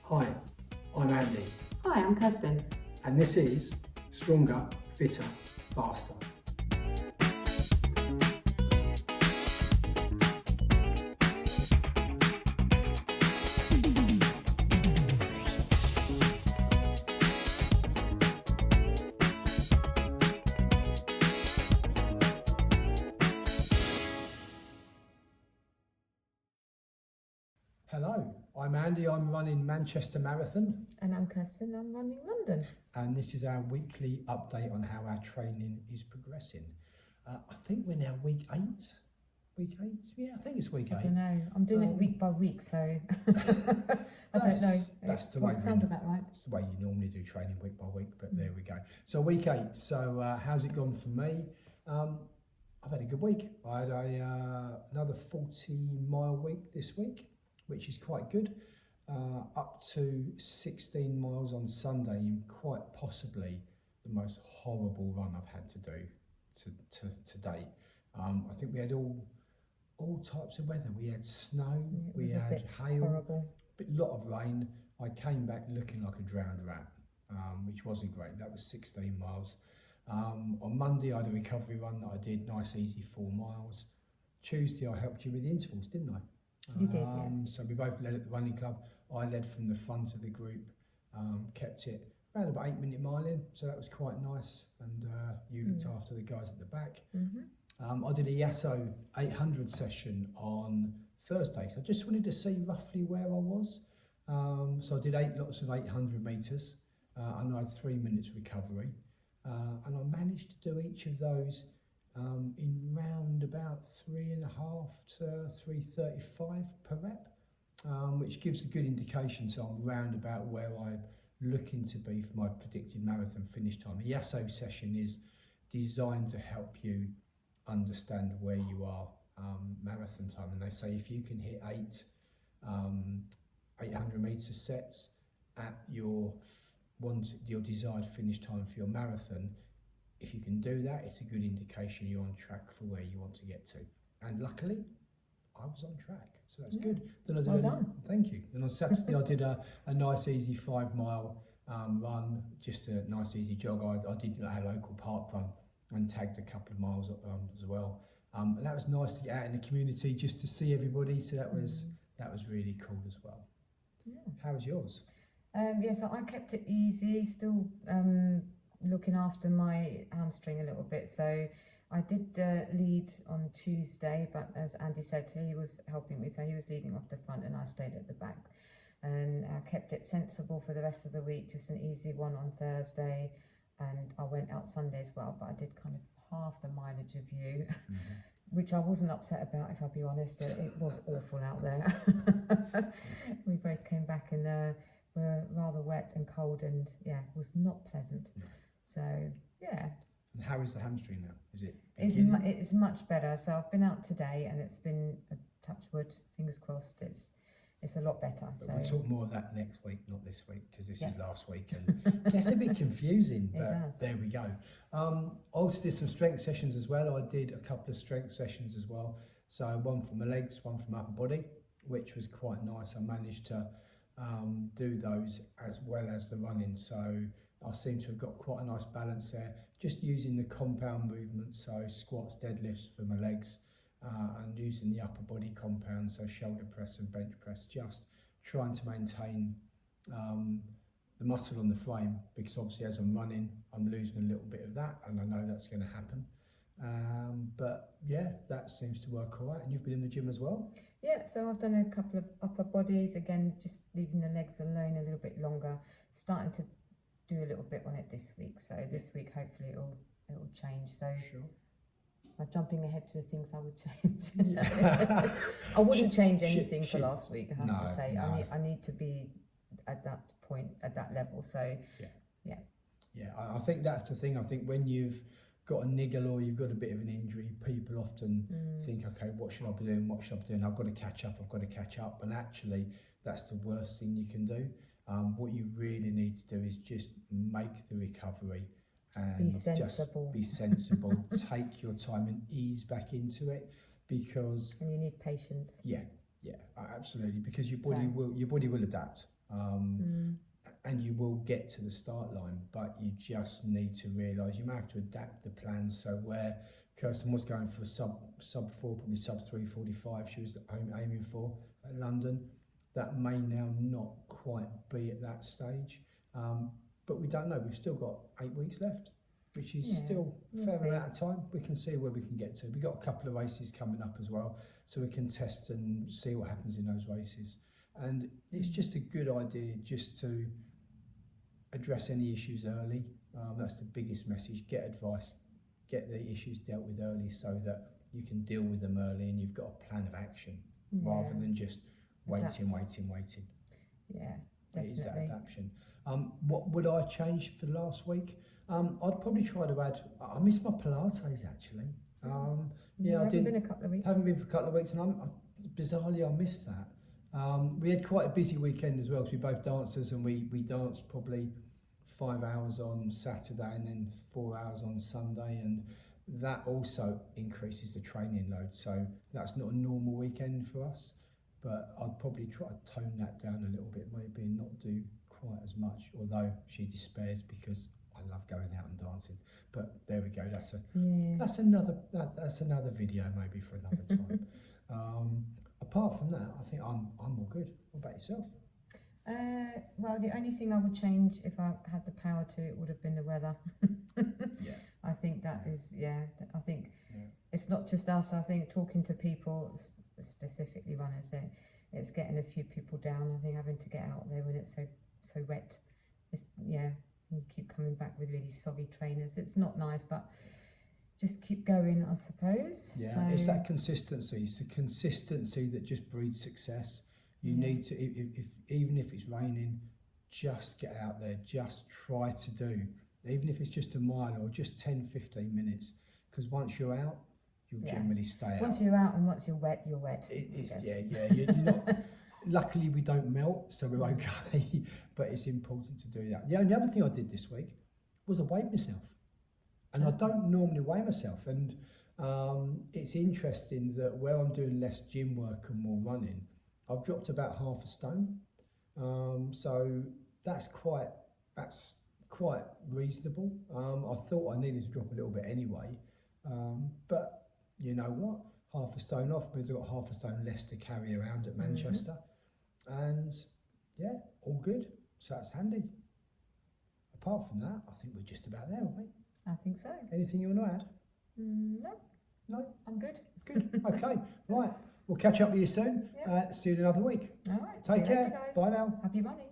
Hi, I'm Andy, Hi, I'm Kirsten. and this is Stronger, Fitter, Faster. Hello, I'm Andy, I'm running Manchester Marathon, And I'm Kirsten, I'm running London. and this is our weekly update on how our training is progressing. I think we're now week 8. Week 8? Yeah, I think it's week 8. I don't know, I'm doing it week by week, so I don't know. That's the way It sounds about right. It's the way you normally do training week by week, but there we go. So week 8, so how's it gone for me? I've had a good week. I had another 40-mile week this week, which is quite good. Up to 16 miles on Sunday, in quite possibly the most horrible run I've had to do to date. I think we had all types of weather. We had snow, we had hail, horrible. a lot of rain. I came back looking like a drowned rat, which wasn't great. That was 16 miles. On Monday, I had a recovery run that I did, nice, easy 4 miles. Tuesday, I helped you with the intervals, didn't I? You did, yes. So we both led at the running club. I led from the front of the group, kept it around about 8-minute mile in, so that was quite nice. And you looked after the guys at the back. I did a Yasso 800 session on Thursday, so I just wanted to see roughly where I was. So I did 8 lots of 800 metres, and I had 3 minutes recovery. And I managed to do each of those in round about 3.5 to 3:35 per rep, which gives a good indication. So I'm round about where I'm looking to be for my predicted marathon finish time. A Yasso session is designed to help you understand where you are marathon time, and they say if you can hit 800 metre sets at your desired finish time for your marathon, if you can do that, it's a good indication you're on track for where you want to get to. And luckily, I was on track, so that's good. Then I did Well done. Thank you. Then on Saturday, I did a nice, easy 5-mile run, just a nice, easy jog. I did a local park run and tagged a couple of miles as well. And that was nice to get out in the community just to see everybody. So that was really cool as well. Yeah. How was yours? So I kept it easy, still looking after my hamstring a little bit. So I did lead on Tuesday, but as Andy said, he was helping me. So he was leading off the front and I stayed at the back. And I kept it sensible for the rest of the week, just an easy one on Thursday. And I went out Sunday as well, but I did kind of half the mileage of you, which I wasn't upset about, if I'll be honest. It was awful out there. We both came back and were rather wet and cold, and it was not pleasant. No. So, yeah. And how is the hamstring now? Is it? It's much better. So I've been out today, and it's been a touch wood, fingers crossed. It's a lot better. But so we'll talk more of that next week, not this week, because this Yes. is last week, and it gets a bit confusing. It But does. there we go. I also did some strength sessions as well. I did a couple of strength sessions as well. So one for my legs, one for my upper body, which was quite nice. I managed to do those as well as the running. So I seem to have got quite a nice balance there. Just using the compound movements, so squats, deadlifts for my legs, and using the upper body compound, so shoulder press and bench press, just trying to maintain the muscle on the frame, because obviously as I'm running, I'm losing a little bit of that, and I know that's going to happen. But yeah, that seems to work all right. And you've been in the gym as well? Yeah, so I've done a couple of upper bodies, again, just leaving the legs alone a little bit longer, starting to do a little bit on it this week. So this week, hopefully it'll change. So Sure. I'm jumping ahead to things I would change. I wouldn't change anything for last week, I have to say. No. I need to be at that point, at that level. So Yeah, I think that's the thing. I think when you've got a niggle or you've got a bit of an injury, people often think, okay, what should I be doing? What should I be doing? I've got to catch up. And actually, that's the worst thing you can do. What you really need to do is just make the recovery and be sensible. Just be sensible. Take your time and ease back into it, because and you need patience. Yeah, absolutely, because your body will adapt. and you will get to the start line, but you just need to realise you may have to adapt the plans. So where Kirsten was going for a sub 4, probably sub 3:45, she was aiming for at London, that may now not quite be at that stage. But we don't know. We've still got 8 weeks left, which is still a fair amount of time. We can see where we can get to. We've got a couple of races coming up as well, so we can test and see what happens in those races. And it's just a good idea just to address any issues early. That's the biggest message. Get advice, get the issues dealt with early so that you can deal with them early and you've got a plan of action rather than just waiting. Yeah, definitely. It is that adaptation. What would I change for last week? I'd probably try to add, I missed my Pilates actually. Yeah, I did. Been a couple of weeks. Haven't been for a couple of weeks, and bizarrely I missed that. We had quite a busy weekend as well because we're both dancers, and we danced probably 5 hours on Saturday and then 4 hours on Sunday, and that also increases the training load. So that's not a normal weekend for us, but I'd probably try to tone that down a little bit, maybe, and not do quite as much. Although she despairs because I love going out and dancing. But there we go. That's another video maybe for another time. Apart from that, I think I'm all good. What about yourself? Well, the only thing I would change if I had the power to it would have been the weather. I think that is, I think it's not just us. I think talking to people, specifically runners, it's getting a few people down. I think having to get out there when it's so wet, you keep coming back with really soggy trainers. It's not nice, but just keep going, I suppose. Yeah, so it's that consistency. It's the consistency that just breeds success. You need to, even if it's raining, just get out there. Just try to do, even if it's just a mile or just 10, 15 minutes. Because once you're out, you'll generally stay out. Once you're out and once you're wet, you're wet. You're not. Luckily, we don't melt, so we're okay. But it's important to do that. The only other thing I did this week was I weighed myself. And I don't normally weigh myself. And it's interesting that where I'm doing less gym work and more running, I've dropped about 0.5 stone. So that's quite reasonable. I thought I needed to drop a little bit anyway. But you know what? 0.5 stone off means I've got 0.5 stone less to carry around at Manchester. And all good. So that's handy. Apart from that, I think we're just about there, aren't we? I think so. Anything you want to add? No, I'm good. Good. Okay. Right. We'll catch up with you soon. See you in another week. All right. Take care. Later, guys. Bye now. Happy running.